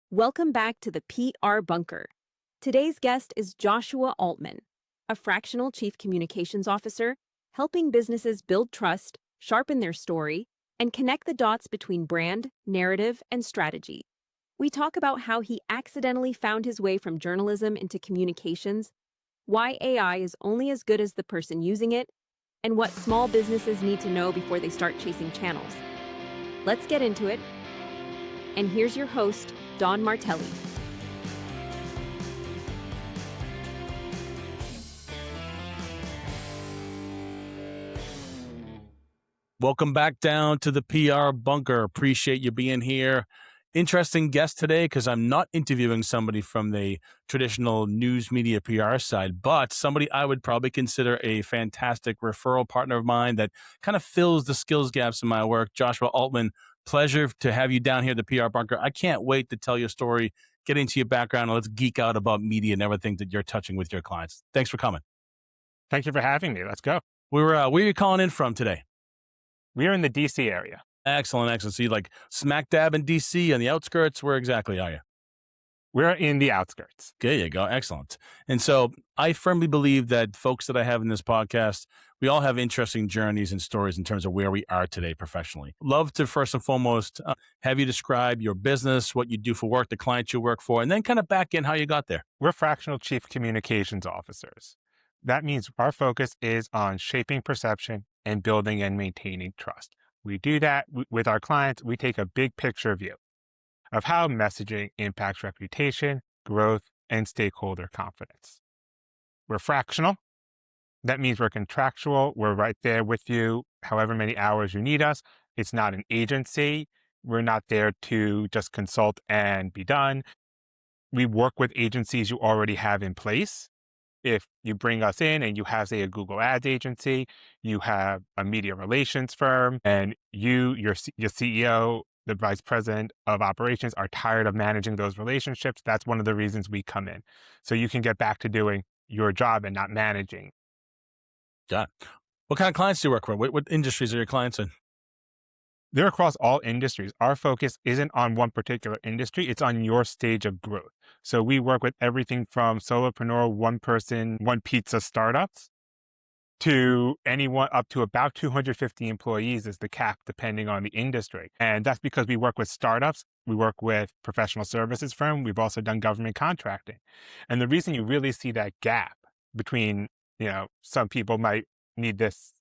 Welcome back to the PR Bunker. Today's guest is Joshua Altman, a fractional chief communications officer, helping businesses build trust, sharpen their story, and connect the dots between brand, narrative, and strategy. We talk about how he accidentally found his way from journalism into communications, why AI is only as good as the person using it, and what small businesses need to know before they start chasing channels. Let's get into it. And here's your host, Don Martelli. Welcome back down to the PR Bunker. Appreciate you being here. Interesting guest today because I'm not interviewing somebody from the traditional news media PR side, but somebody I would probably consider a fantastic referral partner of mine that kind of fills the skills gaps in my work. Joshua Altman, pleasure to have you down here at the PR Bunker. I can't wait to tell your story, get into your background, and let's geek out about media and everything that you're touching with your clients. Thanks for coming. Thank you for having me. Let's go. Where are you calling in from today? We're in the DC area. Excellent. So you like smack dab in DC on the outskirts? Where exactly are you? We're in the outskirts. There you go. Excellent. And so I firmly believe that folks that I have in this podcast, we all have interesting journeys and stories in terms of where we are today professionally. Love to first and foremost have you describe your business, what you do for work, the clients you work for, and then kind of back in how you got there. We're Fractional Chief Communications Officers. That means our focus is on shaping perception and building and maintaining trust. We do that with our clients. We take a big picture view of how messaging impacts reputation, growth, and stakeholder confidence. We're fractional. That means we're contractual. We're right there with you however many hours you need us. It's not an agency. We're not there to just consult and be done. We work with agencies you already have in place. If you bring us in and you have, say, a Google Ads agency, you have a media relations firm, and your CEO, the vice president of operations are tired of managing those relationships, that's one of the reasons we come in. So you can get back to doing your job and not managing. Got it. What kind of clients do you work with? What industries are your clients in? They're across all industries. Our focus isn't on one particular industry. It's on your stage of growth. So we work with everything from solopreneur, one person, one pizza startups to anyone up to about 250 employees is the cap, depending on the industry. And that's because we work with startups. We work with professional services firm. We've also done government contracting. And the reason you really see that gap between, some people might need this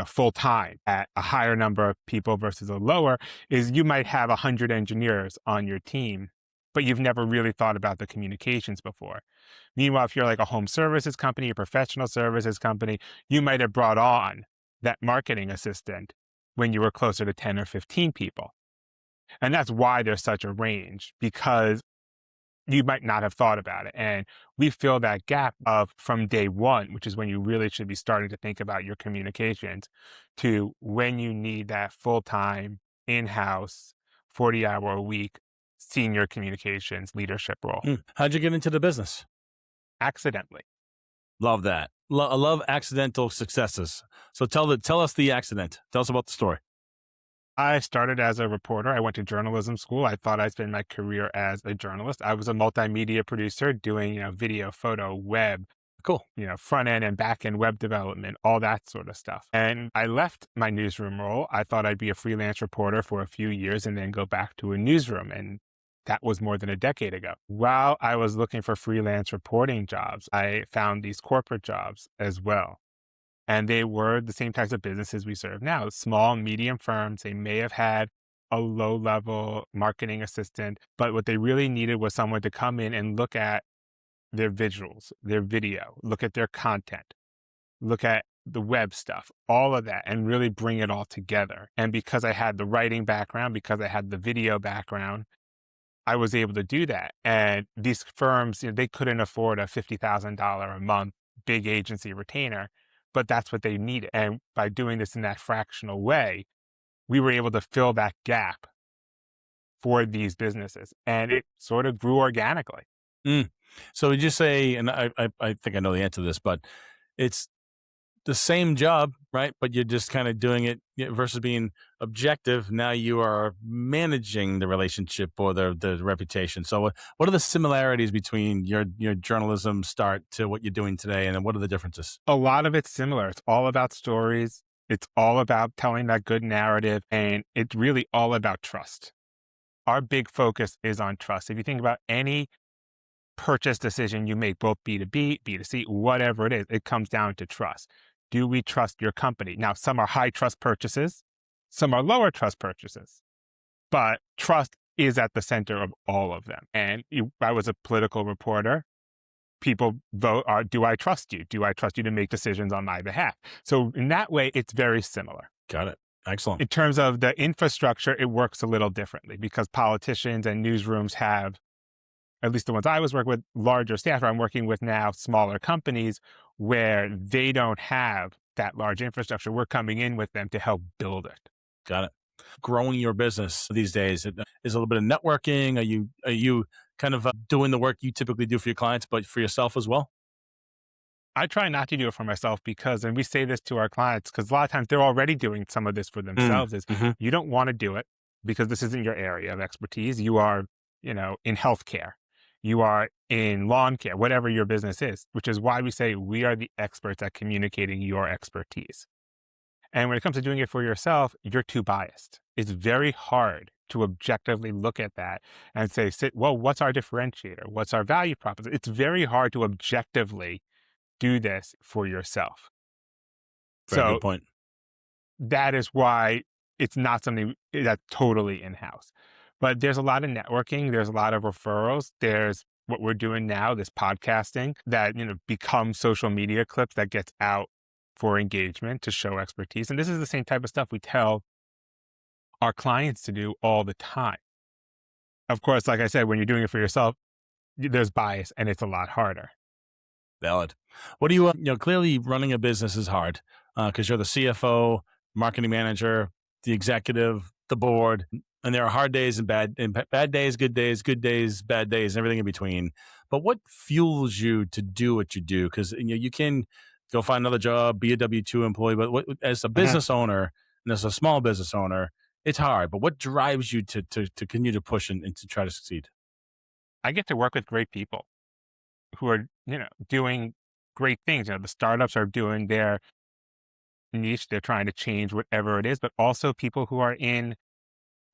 full time at a higher number of people versus a lower is you might have 100 engineers on your team, but you've never really thought about the communications before. Meanwhile, if you're like a home services company, a professional services company, you might have brought on that marketing assistant when you were closer to 10 or 15 people. And that's why there's such a range, because you might not have thought about it. And we fill that gap of from day one, which is when you really should be starting to think about your communications, to when you need that full-time, in-house, 40-hour-a-week senior communications leadership role. How'd you get into the business? Accidentally. Love that. I love accidental successes. So tell us the accident. Tell us about the story. I started as a reporter. I went to journalism school. I thought I'd spend my career as a journalist. I was a multimedia producer doing, video, photo, web, Cool. Front end and back end web development, all that sort of stuff. And I left my newsroom role. I thought I'd be a freelance reporter for a few years and then go back to a newsroom. And that was more than a decade ago. While I was looking for freelance reporting jobs, I found these corporate jobs as well. And they were the same types of businesses we serve now, small, medium firms. They may have had a low-level marketing assistant, but what they really needed was someone to come in and look at their visuals, their video, look at their content, look at the web stuff, all of that, and really bring it all together. And because I had the writing background, because I had the video background, I was able to do that. And these firms, they couldn't afford a $50,000 a month big agency retainer, but that's what they needed. And by doing this in that fractional way, we were able to fill that gap for these businesses. And it sort of grew organically. So would you say, and I think I know the answer to this, but it's the same job, right? But you're just kind of doing it versus being objective. Now you are managing the relationship or the reputation. So what are the similarities between your journalism start to what you're doing today? And then what are the differences? A lot of it's similar. It's all about stories. It's all about telling that good narrative. And it's really all about trust. Our big focus is on trust. If you think about any purchase decision you make, both B2B, B2C, whatever it is, it comes down to trust. Do we trust your company? Now, some are high trust purchases, some are lower trust purchases, but trust is at the center of all of them. And I was a political reporter. People vote, do I trust you? Do I trust you to make decisions on my behalf? So in that way, it's very similar. Got it. Excellent. In terms of the infrastructure, it works a little differently because politicians and newsrooms have, at least the ones I was working with, larger staff. I'm working with now smaller companies where they don't have that large infrastructure. We're coming in with them to help build it. Got it. Growing your business these days is a little bit of networking. Are you kind of doing the work you typically do for your clients, but for yourself as well? I try not to do it for myself because, and we say this to our clients, because a lot of times they're already doing some of this for themselves, is you don't want to do it because this isn't your area of expertise. You are, in healthcare, you are in lawn care, whatever your business is, which is why we say we are the experts at communicating your expertise. And when it comes to doing it for yourself, you're too biased. It's very hard to objectively look at that and say, well, what's our differentiator? What's our value proposition? It's very hard to objectively do this for yourself. Very good point. That is why it's not something that's totally in-house. But there's a lot of networking. There's a lot of referrals. There's what we're doing now, this podcasting that, becomes social media clips that gets out for engagement to show expertise. And this is the same type of stuff we tell our clients to do all the time. Of course, like I said, when you're doing it for yourself, there's bias and it's a lot harder. Valid. What do you, clearly running a business is hard because you're the CFO, marketing manager, the executive, the board, and there are hard days and bad days, good days, bad days, and everything in between. But what fuels you to do what you do? Because you can go find another job, be a W-2 employee, but as a business owner and as a small business owner, it's hard. But what drives you to continue to push and to try to succeed? I get to work with great people who are, doing great things. The startups are doing their niche. They're trying to change whatever it is, but also people who are in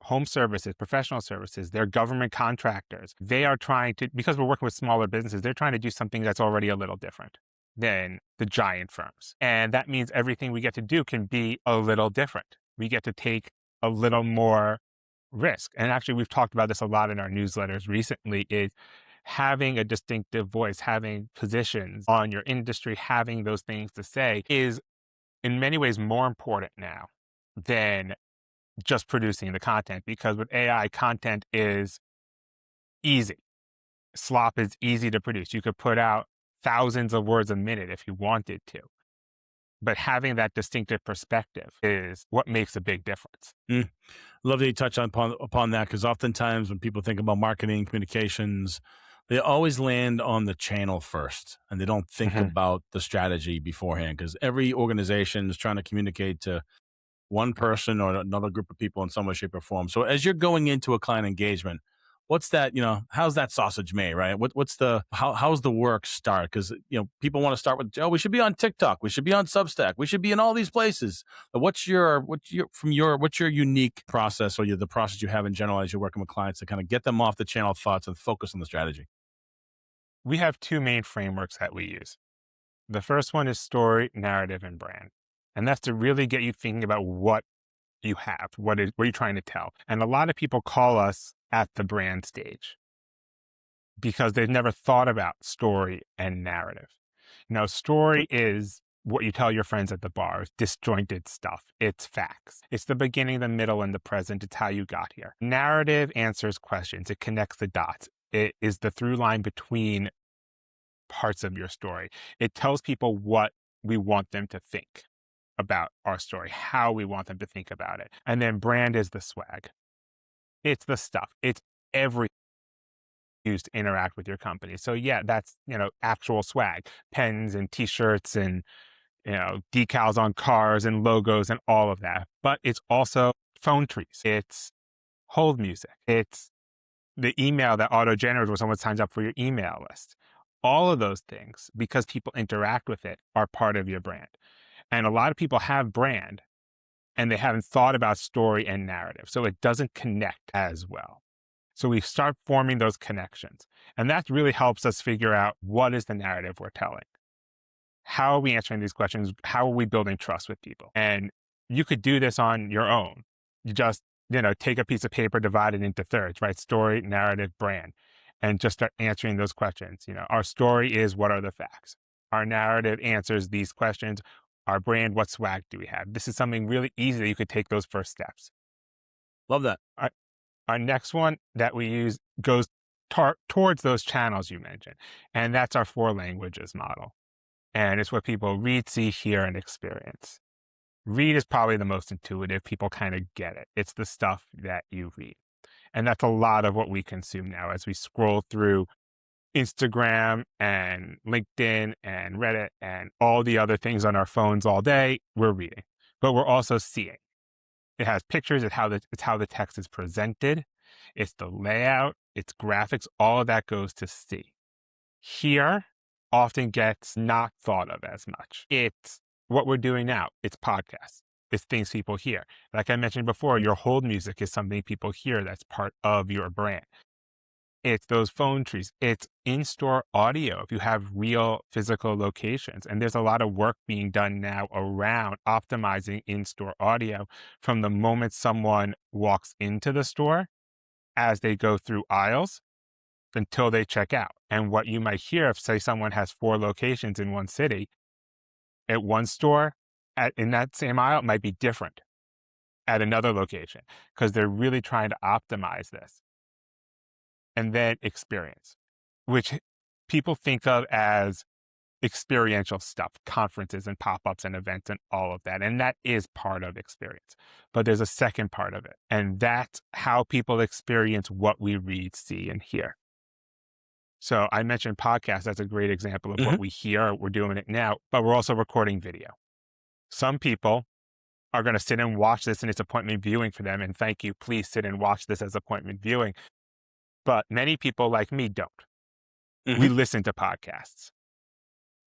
home services, professional services, they're government contractors. They are trying to, because we're working with smaller businesses, they're trying to do something that's already a little different than the giant firms. And that means everything we get to do can be a little different. We get to take a little more risk. And actually, we've talked about this a lot in our newsletters recently, is having a distinctive voice, having positions on your industry, having those things to say is in many ways more important now than just producing the content, because with AI, content is easy. Slop is easy to produce. You could put out thousands of words a minute if you wanted to. But having that distinctive perspective is what makes a big difference. Love that you touch upon that, because oftentimes when people think about marketing, communications, they always land on the channel first and they don't think about the strategy beforehand, because every organization is trying to communicate to one person or another group of people in some way, shape, or form. So as you're going into a client engagement, what's that, how's that sausage made, right? How's the work start? Because, people want to start with, we should be on TikTok. We should be on Substack. We should be in all these places. But what's your unique process, or the process you have in general as you're working with clients to kind of get them off the channel thoughts and focus on the strategy? We have two main frameworks that we use. The first one is story, narrative, and brand. And that's to really get you thinking about what you have, what are you trying to tell? And a lot of people call us at the brand stage because they've never thought about story and narrative. Story is what you tell your friends at the bar. It's disjointed stuff. It's facts. It's the beginning, the middle, and the present. It's how you got here. Narrative answers questions. It connects the dots. It is the through line between parts of your story. It tells people what we want them to think about our story, how we want them to think about it. And then brand is the swag. It's the stuff. It's everything used to interact with your company. So yeah, that's, actual swag, pens and t-shirts and, decals on cars and logos and all of that. But it's also phone trees. It's hold music. It's the email that auto-generates when someone signs up for your email list. All of those things, because people interact with it, are part of your brand. And a lot of people have brand and they haven't thought about story and narrative. So it doesn't connect as well. So we start forming those connections. And that really helps us figure out what is the narrative we're telling. How are we answering these questions? How are we building trust with people? And you could do this on your own. You just, take a piece of paper, divide it into thirds, right? Story, narrative, brand, and just start answering those questions. Our story is, what are the facts? Our narrative answers these questions. Our brand, what swag do we have? This is something really easy that you could take those first steps. Love that. Our next one that we use goes towards those channels you mentioned, and that's our 4 languages model. And it's what people read, see, hear, and experience. Read is probably the most intuitive. People kind of get it. It's the stuff that you read. And that's a lot of what we consume now as we scroll through Instagram and LinkedIn and Reddit and all the other things on our phones all day. We're reading, but we're also seeing. It has pictures. It's how the text is presented. It's the layout. It's graphics. All of that goes to see. Hear often gets not thought of as much. It's what we're doing now. It's podcasts. It's things people hear. Like I mentioned before, your hold music is something people hear that's part of your brand. It's those phone trees. It's in-store audio if you have real physical locations. And there's a lot of work being done now around optimizing in-store audio from the moment someone walks into the store as they go through aisles until they check out. And what you might hear if, say, someone has 4 locations in one city, at one store, in that same aisle, it might be different at another location because they're really trying to optimize this. And then experience, which people think of as experiential stuff, conferences and pop-ups and events and all of that. And that is part of experience. But there's a second part of it. And that's how people experience what we read, see, and hear. So I mentioned podcasts. That's a great example of what we hear. We're doing it now, but we're also recording video. Some people are going to sit and watch this and it's appointment viewing for them. And thank you. Please sit and watch this as appointment viewing. But many people like me don't. We listen to podcasts.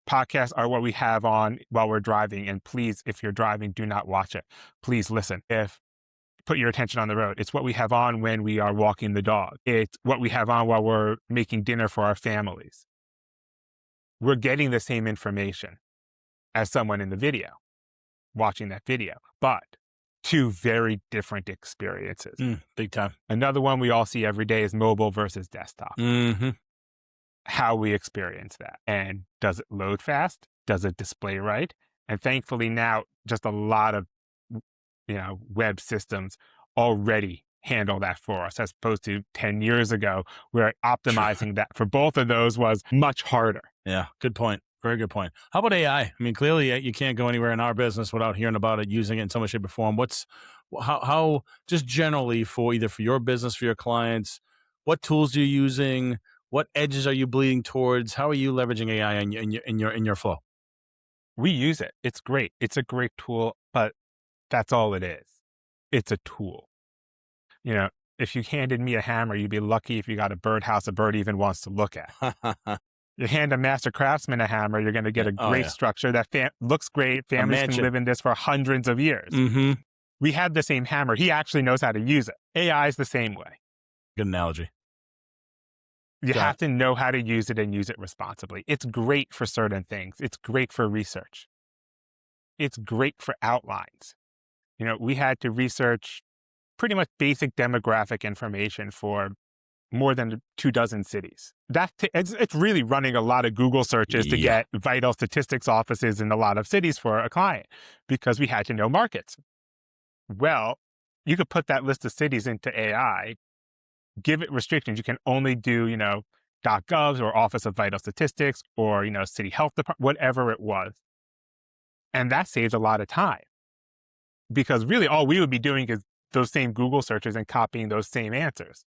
Podcasts are what we have on while we're driving. And please, if you're driving, do not watch it. Please listen. Put your attention on the road. It's what we have on when we are walking the dog. It's what we have on while we're making dinner for our families. We're getting the same information as someone in the video, watching that video, but 2 very different experiences. Big time. Another one we all see every day is mobile versus desktop. How we experience that. And does it load fast? Does it display right? And thankfully now, just a lot of web systems already handle that for us, as opposed to 10 years ago, where optimizing that for both of those was much harder. Yeah, good point. Very good point. How about AI? I mean, clearly you can't go anywhere in our business without hearing about it, using it in some way, shape, or form. How just generally for either for your business, for your clients, what tools are you using? What edges are you bleeding towards? How are you leveraging AI in your flow? We use it. It's great. It's a great tool, but that's all it is. It's a tool. If you handed me a hammer, you'd be lucky if you got a birdhouse a bird even wants to look at. You hand a master craftsman a hammer, you're going to get a great structure that looks great. Families can live in this for hundreds of years. We had the same hammer. He actually knows how to use it. AI is the same way. Good analogy. You have to know how to use it and use it responsibly. It's great for certain things. It's great for research. It's great for outlines. We had to research pretty much basic demographic information for more than 24 cities. It's really running a lot of Google searches to get vital statistics offices in a lot of cities for a client because we had to know markets. Well, you could put that list of cities into AI, give it restrictions. You can only do, .govs or Office of Vital Statistics or, City Health Department, whatever it was. And that saves a lot of time because really all we would be doing is those same Google searches and copying those same answers.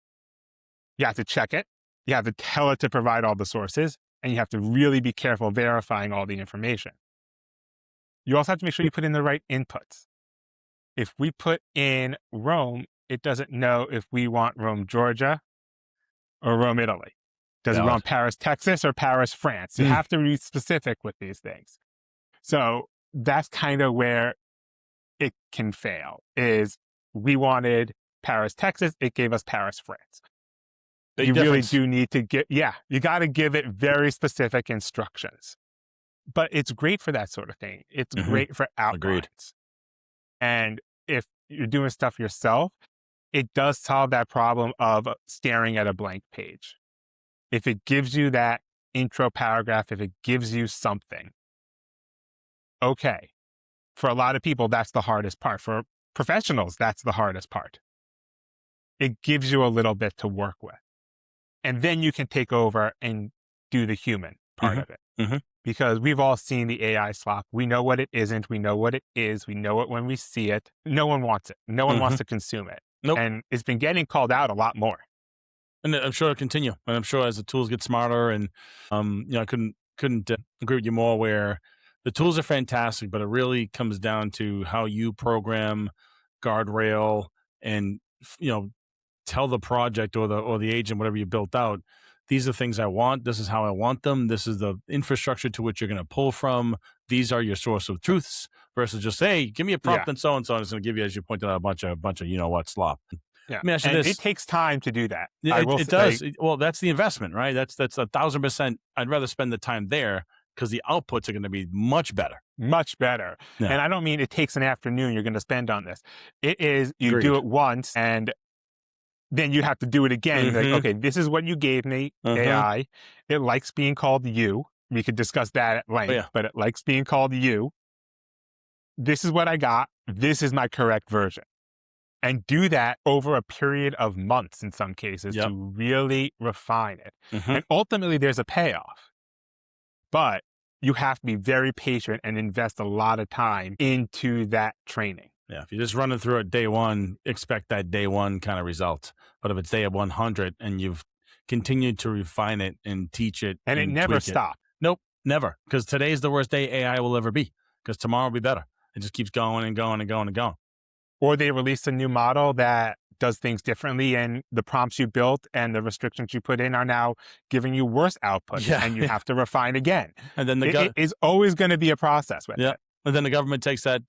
You have to check it. You have to tell it to provide all the sources, and you have to really be careful verifying all the information. You also have to make sure you put in the right inputs. If we put in Rome, it doesn't know if we want Rome, Georgia or Rome, Italy. Does it want Paris, Texas or Paris, France? You have to be specific with these things. So that's kind of where it can fail, is we wanted Paris, Texas. It gave us Paris, France. You really do need to you got to give it very specific instructions. But it's great for that sort of thing. It's great for outlines. Agreed. And if you're doing stuff yourself, it does solve that problem of staring at a blank page. If it gives you that intro paragraph, if it gives you something, okay. For a lot of people, that's the hardest part. For professionals, that's the hardest part. It gives you a little bit to work with. And then you can take over and do the human part of it. Because we've all seen the AI slop. We know what it isn't. We know what it is. We know it when we see it. No one wants it. No one wants to consume it. Nope. And it's been getting called out a lot more. And I'm sure it'll continue. And I'm sure as the tools get smarter, and I couldn't agree with you more, where the tools are fantastic, but it really comes down to how you program, guardrail, and tell the project or the agent, whatever you built out, these are things I want. This is how I want them. This is the infrastructure to which you're going to pull from. These are your source of truths, versus just, hey, give me a prompt and so and so, and it's going to give you, as you pointed out, a bunch of slop. Yeah, let me ask you and this. It takes time to do that. Yeah, it does. Well, that's the investment, right? That's 1,000%. I'd rather spend the time there, because the outputs are going to be much better. Much better. Yeah. And I don't mean it takes an afternoon you're going to spend on this. It is, you do it once and then you have to do it again. Like, okay, this is what you gave me, AI. It likes being called you. We could discuss that at length, but it likes being called you. This is what I got. This is my correct version. And do that over a period of months in some cases to really refine it. And ultimately, there's a payoff. But you have to be very patient and invest a lot of time into that training. Yeah, if you're just running through it day one, expect that day one kind of result. But if it's day 100 and you've continued to refine it and teach it, and it never stops. Nope, never. Because today's the worst day AI will ever be. Because tomorrow will be better. It just keeps going and going and going and going. Or they release a new model that does things differently, and the prompts you built and the restrictions you put in are now giving you worse output, and you have to refine again. And then it is always going to be a process with it. And then the government takes that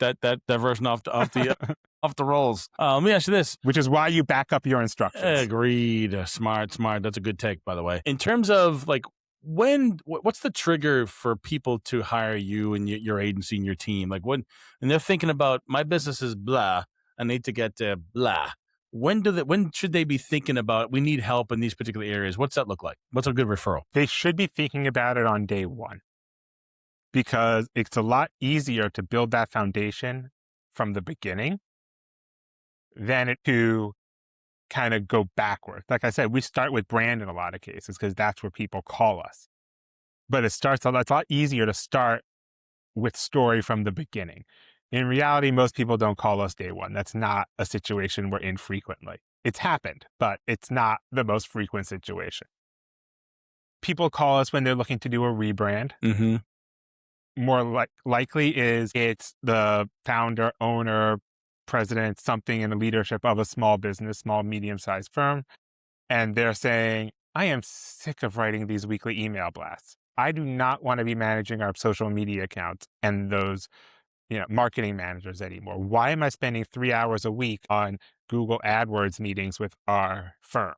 version off the rolls. Let me ask you this, which is why you back up your instructions. Agreed. Smart. That's a good take, by the way. In terms of like, what's the trigger for people to hire you and your agency and your team? Like when they're thinking about, my business is blah, I need to get to blah. When should they be thinking about, we need help in these particular areas? What's that look like? What's a good referral? They should be thinking about it on day one, because it's a lot easier to build that foundation from the beginning than to kind of go backwards. Like I said, we start with brand in a lot of cases because that's where people call us. But it's a lot easier to start with story from the beginning. In reality, most people don't call us day one. That's not a situation we're in frequently. It's happened, but it's not the most frequent situation. People call us when they're looking to do a rebrand. More likely is it's the founder, owner, president, something in the leadership of a small business, small, medium-sized firm. And they're saying, I am sick of writing these weekly email blasts. I do not want to be managing our social media accounts and those marketing managers anymore. Why am I spending 3 hours a week on Google AdWords meetings with our firm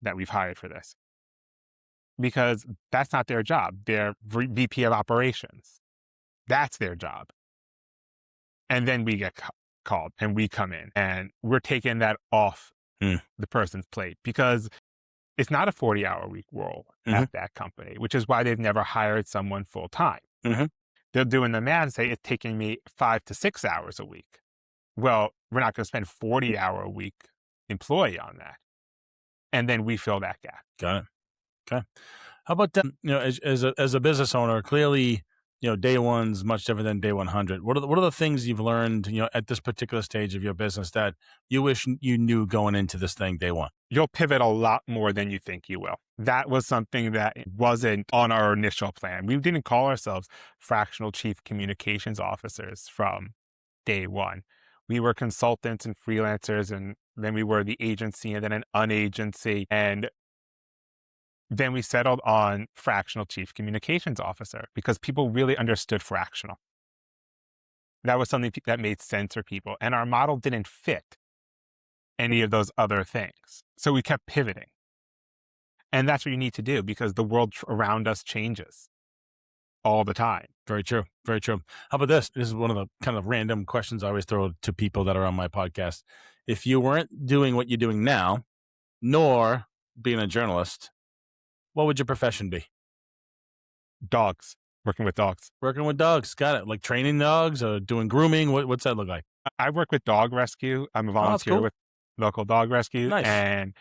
that we've hired for this? Because that's not their job. They're VP of operations. That's their job. And then we get called and we come in and we're taking that off the person's plate, because it's not a 40-hour week role at that company, which is why they've never hired someone full time. They're doing the math and say, it's taking me 5 to 6 hours a week. Well, we're not going to spend 40-hour a week employee on that. And then we fill that gap. Got it. Okay. How about, as a business owner, clearly day one's much different than day 100. What are the things you've learned, at this particular stage of your business that you wish you knew going into this thing day one? You'll pivot a lot more than you think you will. That was something that wasn't on our initial plan. We didn't call ourselves Fractional Chief Communications Officers from day one. We were consultants and freelancers, and then we were the agency and then an unagency. And then we settled on Fractional Chief Communications Officer because people really understood fractional. That was something that made sense for people. And our model didn't fit any of those other things. So we kept pivoting. And that's what you need to do because the world around us changes all the time. Very true. Very true. How about this? This is one of the kind of random questions I always throw to people that are on my podcast. If you weren't doing what you're doing now, nor being a journalist, what would your profession be? Dogs. Working with dogs. Working with dogs. Got it. Like training dogs or doing grooming? What's that look like? I work with dog rescue. I'm a volunteer cool. with local dog rescue. Nice. And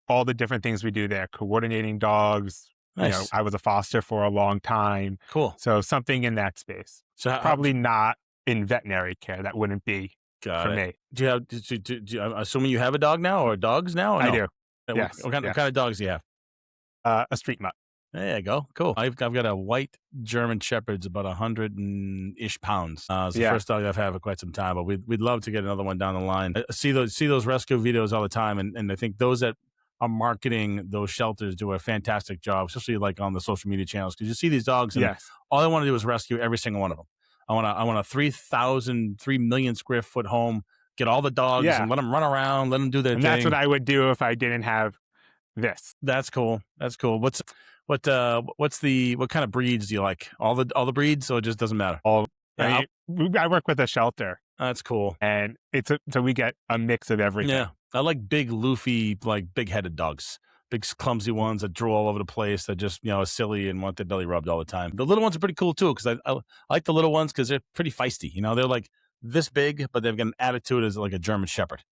all the different things we do there, coordinating dogs. Nice. I was a foster for a long time. Cool. So something in that space. So probably not in veterinary care. That wouldn't be for me. Do you have, I'm assuming you have a dog now or dogs now? Or I no? do. Yes. What kind of dogs do you have? A street mutt. There you go. Cool. I've got a white German Shepherd. It's about 100-ish pounds. It's the first dog I've had for quite some time, but we'd love to get another one down the line. I see those rescue videos all the time, and I think those that are marketing those shelters do a fantastic job, especially like on the social media channels, because you see these dogs, and all I want to do is rescue every single one of them. I want a 3 million square foot home, get all the dogs and let them run around, let them do their thing. That's what I would do if I didn't have this. That's cool. That's cool. What kind of breeds do you like? All the breeds, so it just doesn't matter. I work with a shelter. That's cool. And so we get a mix of everything. Yeah. I like big, loofy, like big-headed dogs. Big, clumsy ones that drool all over the place that just, are silly and want their belly rubbed all the time. The little ones are pretty cool, too, because I like the little ones because they're pretty feisty. They're like this big, but they've got an attitude as like a German Shepherd.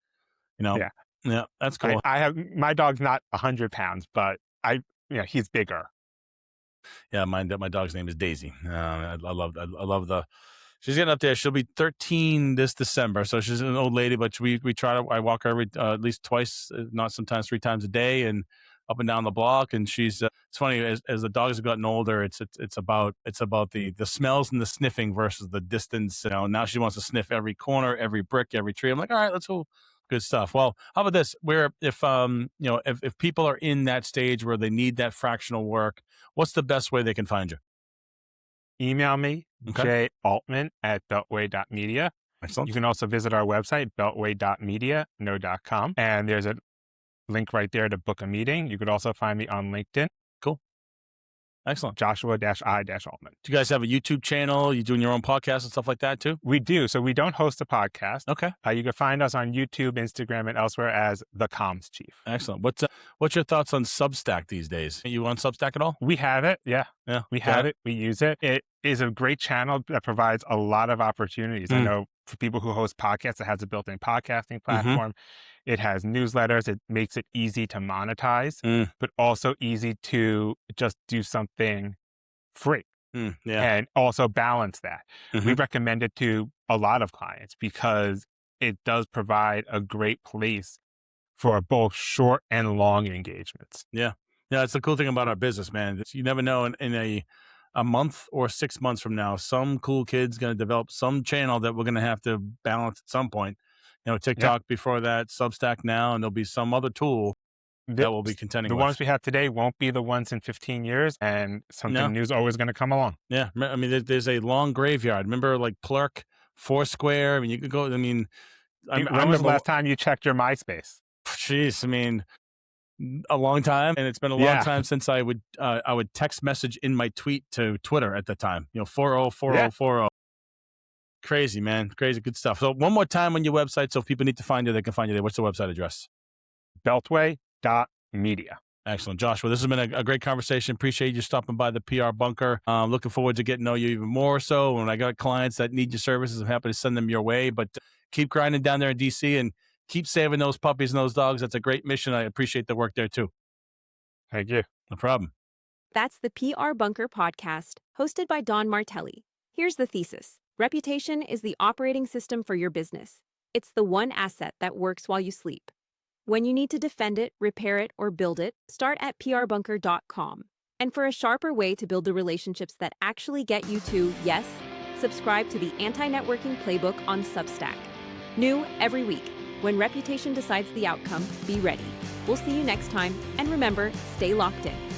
Yeah. Yeah, that's cool. I have, my dog's not 100 pounds, but he's bigger. Yeah, my dog's name is Daisy. I love she's getting up there. She'll be 13 this December, so she's an old lady. But we try to. I walk her every at least twice, not sometimes 3 times a day, and up and down the block. And she's. It's funny as the dogs have gotten older. It's about the smells and the sniffing versus the distance. Now she wants to sniff every corner, every brick, every tree. I'm like, all right, let's go. Good stuff. Well, how about this? Where if people are in that stage where they need that fractional work, what's the best way they can find you? Email me, jaltman@beltway.media. Excellent. You can also visit our website, beltway.media, no.com. And there's a link right there to book a meeting. You could also find me on LinkedIn. Cool. Excellent. Joshua-I-Altman. Do you guys have a YouTube channel? You doing your own podcast and stuff like that too? We do. So we don't host a podcast. Okay. You can find us on YouTube, Instagram, and elsewhere as The Comms Chief. Excellent. What's your thoughts on Substack these days? Are you on Substack at all? We have it. Yeah. We have it. We use it. It is a great channel that provides a lot of opportunities. I know for people who host podcasts, it has a built-in podcasting platform. It has newsletters. It makes it easy to monetize, but also easy to just do something free and also balance that. We recommend it to a lot of clients because it does provide a great place for both short and long engagements. Yeah. Yeah. It's the cool thing about our business, man. You never know in a month or 6 months from now, some cool kid's going to develop some channel that we're going to have to balance at some point. TikTok before that, Substack now, and there'll be some other tool that will be contending with. The ones we have today won't be the ones in 15 years, and something new is always going to come along. Yeah. I mean, there's a long graveyard. Remember like Plurk, Foursquare? I mean, you could go, when was the last time you checked your MySpace? Jeez, I mean, a long time, and it's been a long time since I would text message in my tweet to Twitter at the time. 404040. Crazy, man. Crazy. Good stuff. So one more time on your website. So if people need to find you, they can find you there. What's the website address? Beltway.media. Excellent. Joshua, this has been a great conversation. Appreciate you stopping by the PR Bunker. Looking forward to getting to know you even more so. When I got clients that need your services, I'm happy to send them your way. But keep grinding down there in DC and keep saving those puppies and those dogs. That's a great mission. I appreciate the work there too. Thank you. No problem. That's the PR Bunker podcast, hosted by Don Martelli. Here's the thesis. Reputation is the operating system for your business. It's the one asset that works while you sleep. When you need to defend it, repair it, or build it, start at prbunker.com. And for a sharper way to build the relationships that actually get you to yes, subscribe to the Anti-Networking Playbook on Substack. New every week. When reputation decides the outcome, be ready. We'll see you next time, and remember, stay locked in.